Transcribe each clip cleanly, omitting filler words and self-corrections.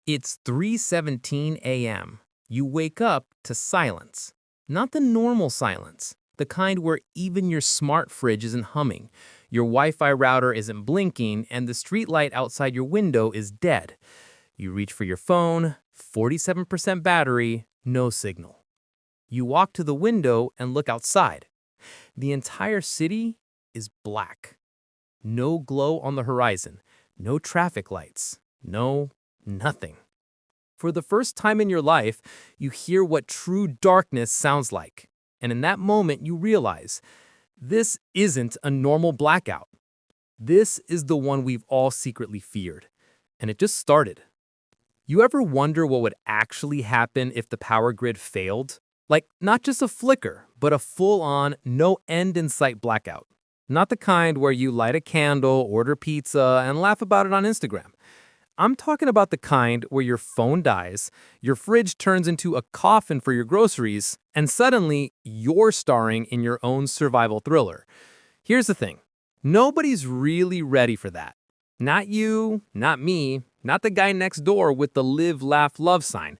It's 3:17 a.m. You wake up to silence. Not the normal silence, the kind where even your smart fridge isn't humming, your Wi-Fi router isn't blinking, and the streetlight outside your window is dead. You reach for your phone, 47% battery, no signal. You walk to the window and look outside. The entire city is black. No glow on the horizon, no traffic lights, no nothing. For the first time in your life, you hear what true darkness sounds like. And in that moment, you realize this isn't a normal blackout. This is the one we've all secretly feared. And it just started. You ever wonder what would actually happen if the power grid failed? Like, not just a flicker, but a full-on, no end in sight blackout. Not the kind where you light a candle, order pizza, and laugh about it on Instagram. I'm talking about the kind where your phone dies, your fridge turns into a coffin for your groceries, and suddenly you're starring in your own survival thriller. Here's the thing. Nobody's really ready for that. Not you, not me, not the guy next door with the live, laugh, love sign.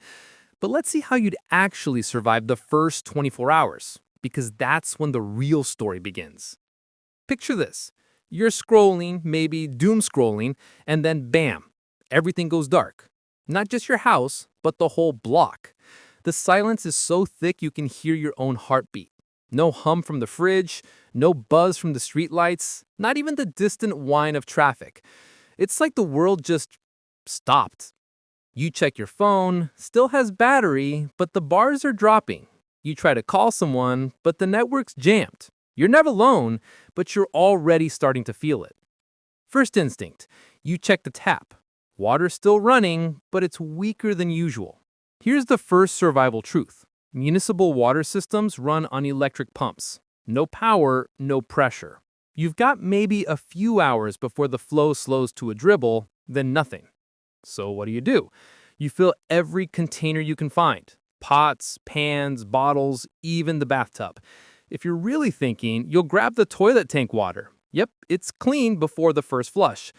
But let's see how you'd actually survive the first 24 hours, because that's when the real story begins. Picture this. You're scrolling, maybe doom scrolling, and then bam, everything goes dark. Not just your house, but the whole block. The silence is so thick you can hear your own heartbeat. No hum from the fridge, no buzz from the streetlights, not even the distant whine of traffic. It's like the world just stopped. You check your phone, still has battery, but the bars are dropping. You try to call someone, but the network's jammed. You're never alone, but you're already starting to feel it. First instinct, you check the tap. Water's still running, but it's weaker than usual. Here's the first survival truth. Municipal water systems run on electric pumps. No power, no pressure. You've got maybe a few hours before the flow slows to a dribble, then nothing. So what do? You fill every container you can find. Pots, pans, bottles, even the bathtub. If you're really thinking, you'll grab the toilet tank water. Yep, it's clean before the first flush.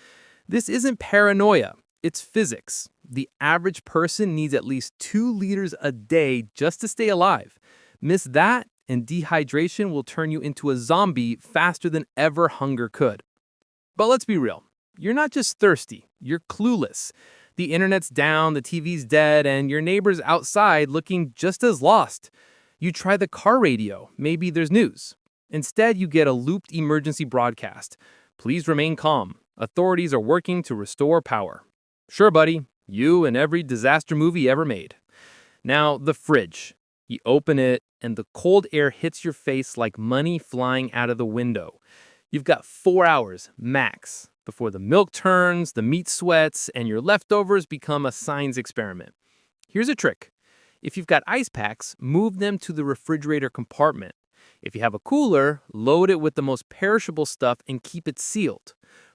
This isn't paranoia. It's physics. The average person needs at least 2 liters a day just to stay alive. Miss that, and dehydration will turn you into a zombie faster than ever hunger could. But let's be real. You're not just thirsty. You're clueless. The internet's down, the TV's dead, and your neighbor's outside looking just as lost. You try the car radio. Maybe there's news. Instead, you get a looped emergency broadcast. Please remain calm. Authorities are working to restore power. Sure, buddy. You and every disaster movie ever made. Now, the fridge. You open it, and the cold air hits your face like money flying out of the window. You've got 4 hours, max, before the milk turns, the meat sweats, and your leftovers become a science experiment. Here's a trick. If you've got ice packs, move them to the refrigerator compartment. If you have a cooler, load it with the most perishable stuff and keep it sealed.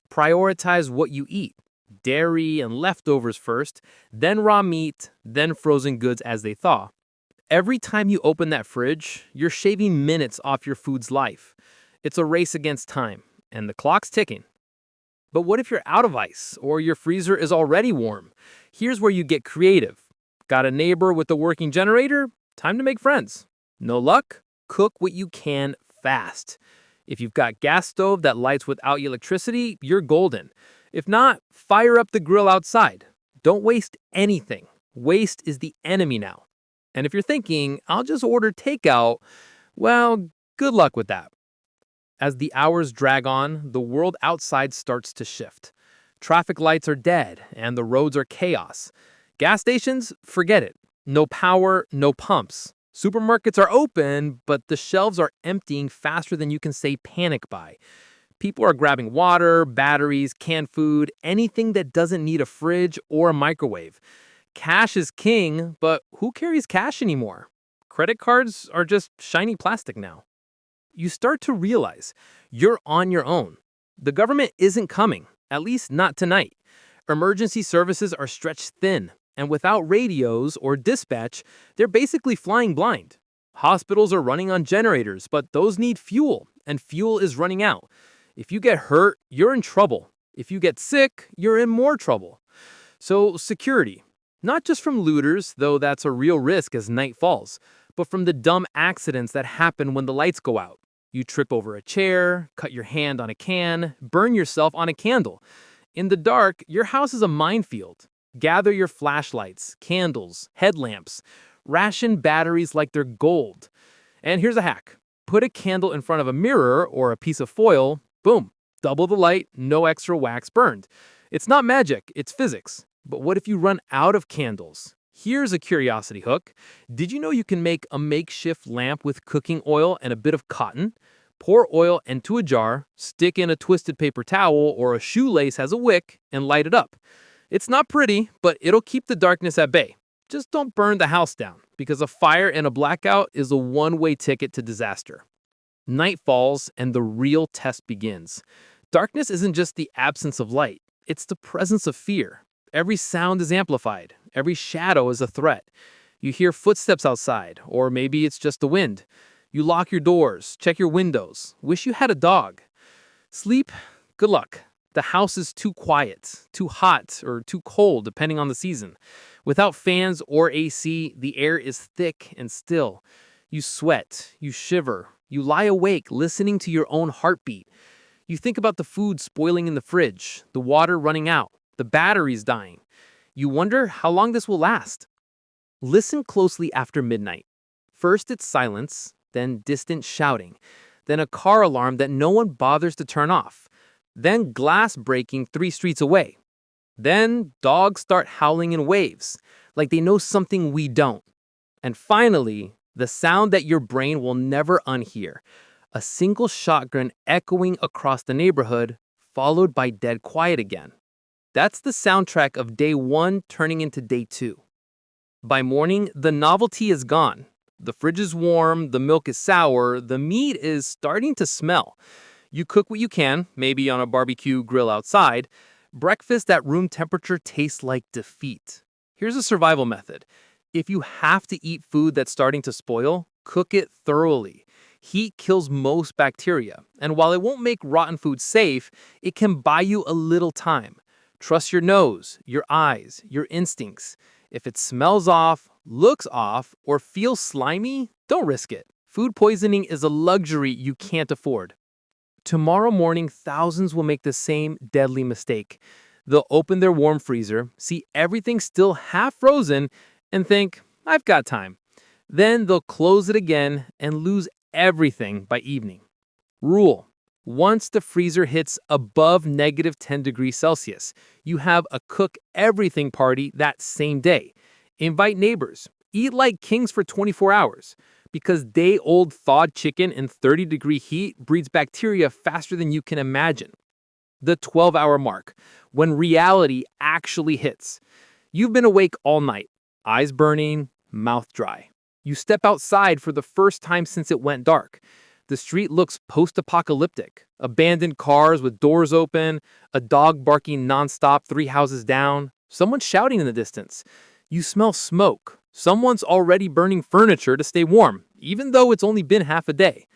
Prioritize what you eat. Dairy and leftovers first, then raw meat, then frozen goods as they thaw. Every time you open that fridge, you're shaving minutes off your food's life. It's a race against time, and the clock's ticking. But what if you're out of ice, or your freezer is already warm? Here's where you get creative. Got a neighbor with a working generator? Time to make friends. No luck? Cook what you can fast. If you've got gas stove that lights without electricity, you're golden. If not, fire up the grill outside. Don't waste anything. Waste is the enemy now. And if you're thinking, I'll just order takeout, well, good luck with that. As the hours drag on, the world outside starts to shift. Traffic lights are dead, and the roads are chaos. Gas stations, forget it. No power, no pumps. Supermarkets are open, but the shelves are emptying faster than you can say panic buy. People are grabbing water, batteries, canned food, anything that doesn't need a fridge or a microwave. Cash is king, but who carries cash anymore? Credit cards are just shiny plastic now. You start to realize you're on your own. The government isn't coming, at least not tonight. Emergency services are stretched thin, and without radios or dispatch, they're basically flying blind. Hospitals are running on generators, but those need fuel, and fuel is running out. If you get hurt, you're in trouble. If you get sick, you're in more trouble. So security. Not just from looters, though that's a real risk as night falls, but from the dumb accidents that happen when the lights go out. You trip over a chair, cut your hand on a can, burn yourself on a candle. In the dark, your house is a minefield. Gather your flashlights, candles, headlamps, ration batteries like they're gold. And here's a hack. Put a candle in front of a mirror or a piece of foil, boom, double the light, no extra wax burned. It's not magic, it's physics. But what if you run out of candles? Here's a curiosity hook. Did you know you can make a makeshift lamp with cooking oil and a bit of cotton? Pour oil into a jar, stick in a twisted paper towel or a shoelace as a wick, and light it up. It's not pretty, but it'll keep the darkness at bay. Just don't burn the house down, because a fire and a blackout is a one-way ticket to disaster. Night falls and the real test begins. Darkness isn't just the absence of light, it's the presence of fear. Every sound is amplified. Every shadow is a threat. You hear footsteps outside, or maybe it's just the wind. You lock your doors, check your windows, wish you had a dog. Sleep? Good luck. The house is too quiet, too hot, or too cold, depending on the season. Without fans or AC, the air is thick and still. You sweat, you shiver, you lie awake listening to your own heartbeat. You think about the food spoiling in the fridge, the water running out, the batteries dying. You wonder how long this will last. Listen closely after midnight. First it's silence, then distant shouting, then a car alarm that no one bothers to turn off, then glass breaking 3 streets away. Then dogs start howling in waves, like they know something we don't. And finally, the sound that your brain will never unhear, a single shotgun echoing across the neighborhood, followed by dead quiet again. That's the soundtrack of day 1 turning into day 2. By morning, the novelty is gone. The fridge is warm, the milk is sour, the meat is starting to smell. You cook what you can, maybe on a barbecue grill outside. Breakfast at room temperature tastes like defeat. Here's a survival method. If you have to eat food that's starting to spoil, cook it thoroughly. Heat kills most bacteria, and while it won't make rotten food safe, it can buy you a little time. Trust your nose, your eyes, your instincts. If it smells off, looks off, or feels slimy, don't risk it. Food poisoning is a luxury you can't afford. Tomorrow morning, thousands will make the same deadly mistake. They'll open their warm freezer, see everything still half frozen, and think, I've got time. Then they'll close it again and lose everything by evening. Rule: once the freezer hits above -10 degrees Celsius, you have a cook everything party that same day. Invite neighbors. Eat like kings for 24 hours. Because day-old thawed chicken in 30-degree heat breeds bacteria faster than you can imagine. The 12-hour mark, when reality actually hits. You've been awake all night, eyes burning, mouth dry. You step outside for the first time since it went dark. The street looks post-apocalyptic. Abandoned cars with doors open, a dog barking nonstop 3 houses down, someone shouting in the distance. You smell smoke. Someone's already burning furniture to stay warm, even though it's only been half a day.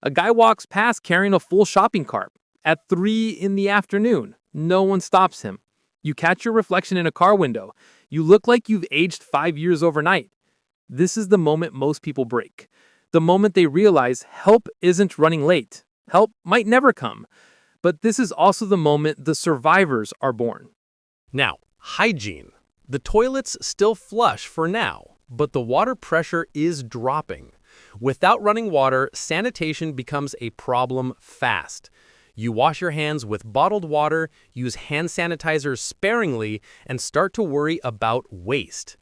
A guy walks past carrying a full shopping cart. At 3 in the afternoon, no one stops him. You catch your reflection in a car window. You look like you've aged 5 years overnight. This is the moment most people break. The moment they realize help isn't running late. Help might never come. But this is also the moment the survivors are born. Now, hygiene. The toilets still flush for now, but the water pressure is dropping. Without running water, sanitation becomes a problem fast. You wash your hands with bottled water, use hand sanitizer sparingly, and start to worry about waste.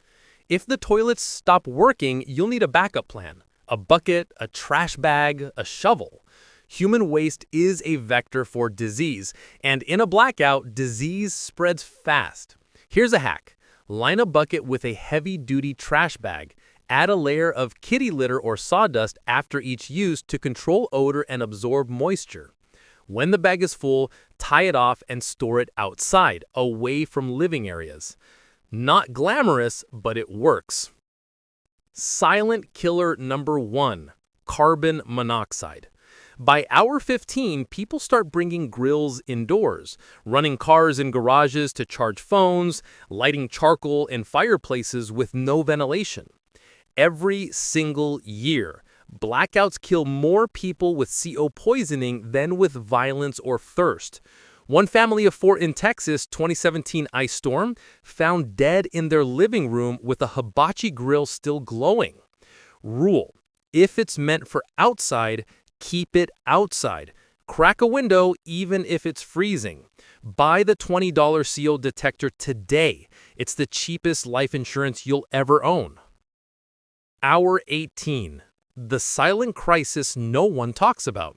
If the toilets stop working, you'll need a backup plan. A bucket, a trash bag, a shovel. Human waste is a vector for disease, and in a blackout, disease spreads fast. Here's a hack. Line a bucket with a heavy-duty trash bag. Add a layer of kitty litter or sawdust after each use to control odor and absorb moisture. When the bag is full, tie it off and store it outside, away from living areas. Not glamorous, but it works. Silent killer number 1, carbon monoxide. By hour 15, people start bringing grills indoors, running cars in garages to charge phones, lighting charcoal in fireplaces with no ventilation. Every single year, blackouts kill more people with CO poisoning than with violence or thirst. One family of 4 in Texas' 2017 ice storm found dead in their living room with a hibachi grill still glowing. Rule: if it's meant for outside, keep it outside. Crack a window even if it's freezing. Buy the $20 CO detector today. It's the cheapest life insurance you'll ever own. Hour 18. The silent crisis no one talks about.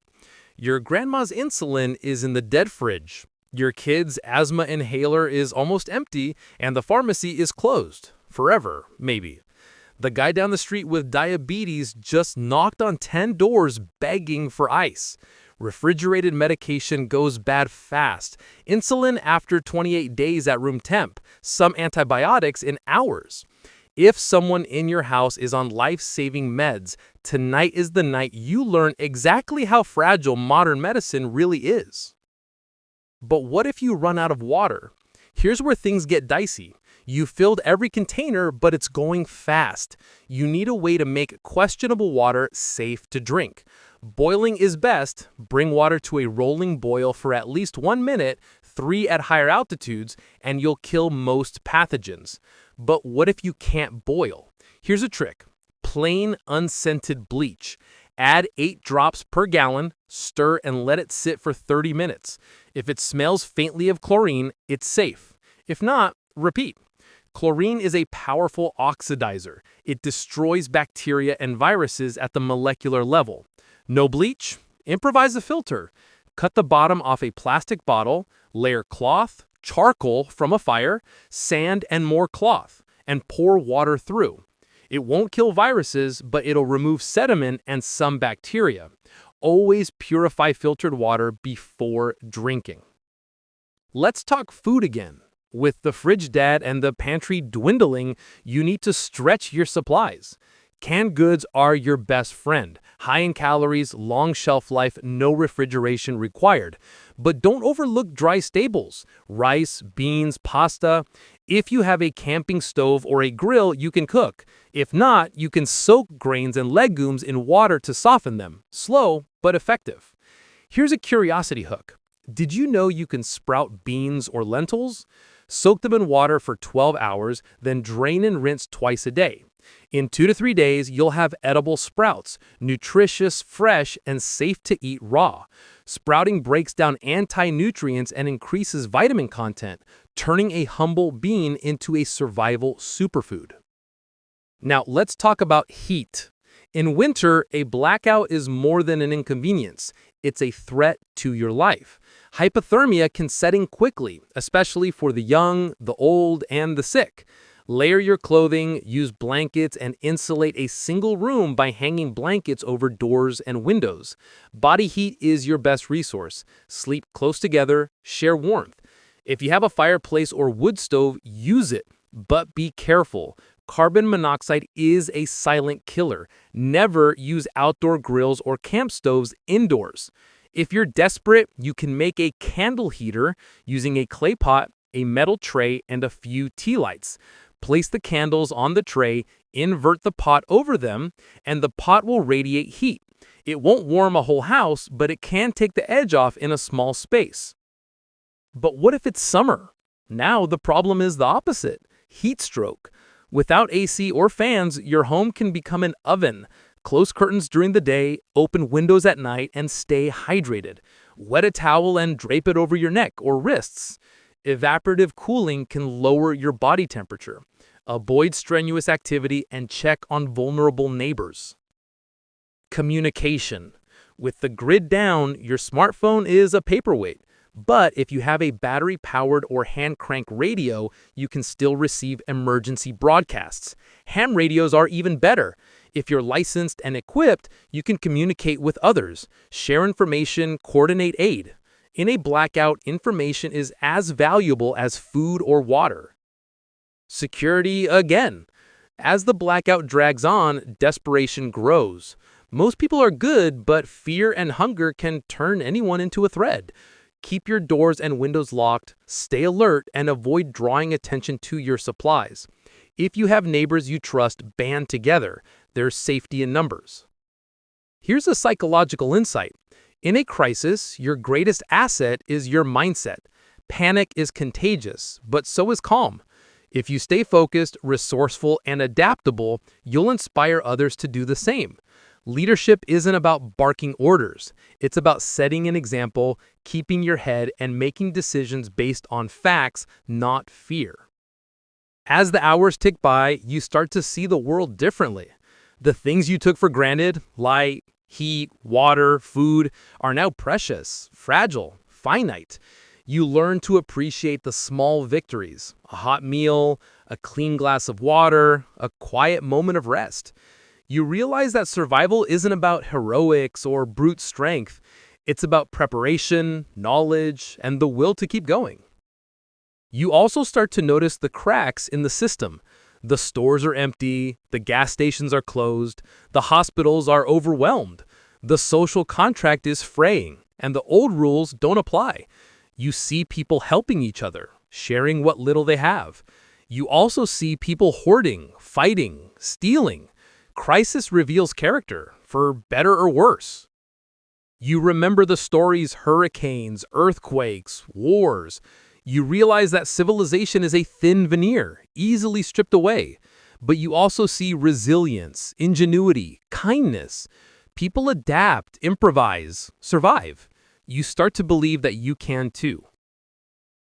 Your grandma's insulin is in the dead fridge. Your kid's asthma inhaler is almost empty, and the pharmacy is closed. Forever, maybe. The guy down the street with diabetes just knocked on 10 doors begging for ice. Refrigerated medication goes bad fast. Insulin after 28 days at room temp. Some antibiotics in hours. If someone in your house is on life-saving meds, tonight is the night you learn exactly how fragile modern medicine really is. But what if you run out of water? Here's where things get dicey. You filled every container, but it's going fast. You need a way to make questionable water safe to drink. Boiling is best. Bring water to a rolling boil for at least 1 minute, 3 at higher altitudes, and you'll kill most pathogens. But what if you can't boil? Here's a trick. Plain unscented bleach. Add 8 drops per gallon, stir and let it sit for 30 minutes. If it smells faintly of chlorine, it's safe. If not, repeat. Chlorine is a powerful oxidizer. It destroys bacteria and viruses at the molecular level. No bleach? Improvise a filter. Cut the bottom off a plastic bottle, layer cloth, charcoal from a fire, sand, and more cloth, and pour water through. It won't kill viruses, but it'll remove sediment and some bacteria. Always purify filtered water before drinking. Let's talk food again. With the fridge dead and the pantry dwindling, you need to stretch your supplies. Canned goods are your best friend. High in calories, long shelf life, no refrigeration required. But don't overlook dry staples. Rice, beans, pasta. If you have a camping stove or a grill, you can cook. If not, you can soak grains and legumes in water to soften them. Slow, but effective. Here's a curiosity hook. Did you know you can sprout beans or lentils? Soak them in water for 12 hours, then drain and rinse twice a day. In 2 to 3 days, you'll have edible sprouts, nutritious, fresh, and safe to eat raw. Sprouting breaks down anti-nutrients and increases vitamin content, turning a humble bean into a survival superfood. Now, let's talk about heat. In winter, a blackout is more than an inconvenience. It's a threat to your life. Hypothermia can set in quickly, especially for the young, the old, and the sick. Layer your clothing, use blankets, and insulate a single room by hanging blankets over doors and windows. Body heat is your best resource. Sleep close together, share warmth. If you have a fireplace or wood stove, use it, but be careful. Carbon monoxide is a silent killer. Never use outdoor grills or camp stoves indoors. If you're desperate, you can make a candle heater using a clay pot, a metal tray, and a few tea lights. Place the candles on the tray, invert the pot over them, and the pot will radiate heat. It won't warm a whole house, but it can take the edge off in a small space. But what if it's summer? Now the problem is the opposite: heat stroke. Without AC or fans, your home can become an oven. Close curtains during the day, open windows at night, and stay hydrated. Wet a towel and drape it over your neck or wrists. Evaporative cooling can lower your body temperature. Avoid strenuous activity and check on vulnerable neighbors. Communication. With the grid down, your smartphone is a paperweight. But if you have a battery-powered or hand-crank radio, you can still receive emergency broadcasts. Ham radios are even better. If you're licensed and equipped, you can communicate with others, share information, coordinate aid. In a blackout, information is as valuable as food or water. Security again. As the blackout drags on, desperation grows. Most people are good, but fear and hunger can turn anyone into a threat. Keep your doors and windows locked, stay alert, and avoid drawing attention to your supplies. If you have neighbors you trust, band together. There's safety in numbers. Here's a psychological insight. In a crisis, your greatest asset is your mindset. Panic is contagious, but so is calm. If you stay focused, resourceful, and adaptable, you'll inspire others to do the same. Leadership isn't about barking orders. It's about setting an example, keeping your head, and making decisions based on facts, not fear. As the hours tick by, you start to see the world differently. The things you took for granted, light, heat, water, food, are now precious, fragile, finite. You learn to appreciate the small victories, a hot meal, a clean glass of water, a quiet moment of rest. You realize that survival isn't about heroics or brute strength. It's about preparation, knowledge, and the will to keep going. You also start to notice the cracks in the system. The stores are empty, the gas stations are closed, the hospitals are overwhelmed, the social contract is fraying, and the old rules don't apply. You see people helping each other, sharing what little they have. You also see people hoarding, fighting, stealing. Crisis reveals character, for better or worse. You remember the stories: hurricanes, earthquakes, wars. You realize that civilization is a thin veneer, easily stripped away. But you also see resilience, ingenuity, kindness. People adapt, improvise, survive. You start to believe that you can too.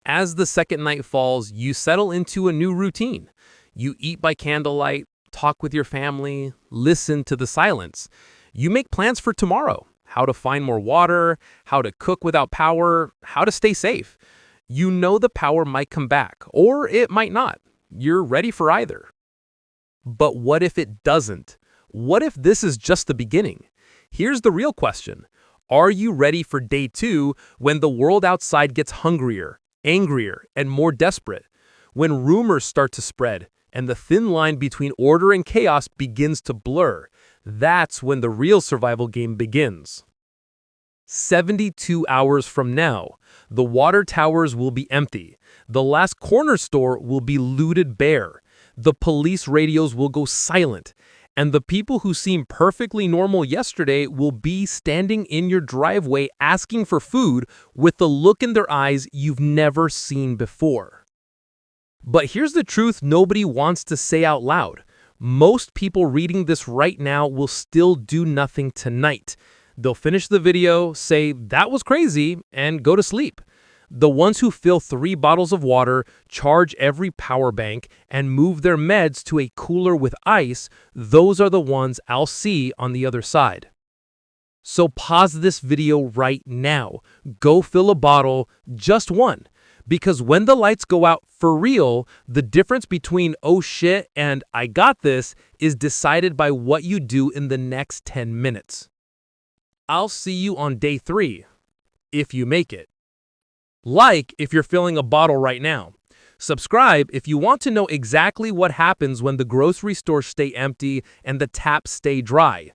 As the second night falls, you settle into a new routine. You eat by candlelight, talk with your family, listen to the silence. You make plans for tomorrow: how to find more water, how to cook without power, how to stay safe. You know the power might come back, or it might not. You're ready for either. But what if it doesn't? What if this is just the beginning? Here's the real question. Are you ready for day 2, when the world outside gets hungrier, angrier, and more desperate? When rumors start to spread, and the thin line between order and chaos begins to blur? That's when the real survival game begins. 72 hours from now, the water towers will be empty. The last corner store will be looted bare. The police radios will go silent. And the people who seemed perfectly normal yesterday will be standing in your driveway asking for food with the look in their eyes you've never seen before. But here's the truth nobody wants to say out loud. Most people reading this right now will still do nothing tonight. They'll finish the video, say, "That was crazy," and go to sleep. The ones who fill 3 bottles of water, charge every power bank, and move their meds to a cooler with ice, those are the ones I'll see on the other side. So pause this video right now. Go fill a bottle, just one. Because when the lights go out for real, the difference between "oh shit" and "I got this" is decided by what you do in the next 10 minutes. I'll see you on day 3, if you make it. Like if you're filling a bottle right now. Subscribe if you want to know exactly what happens when the grocery stores stay empty and the taps stay dry.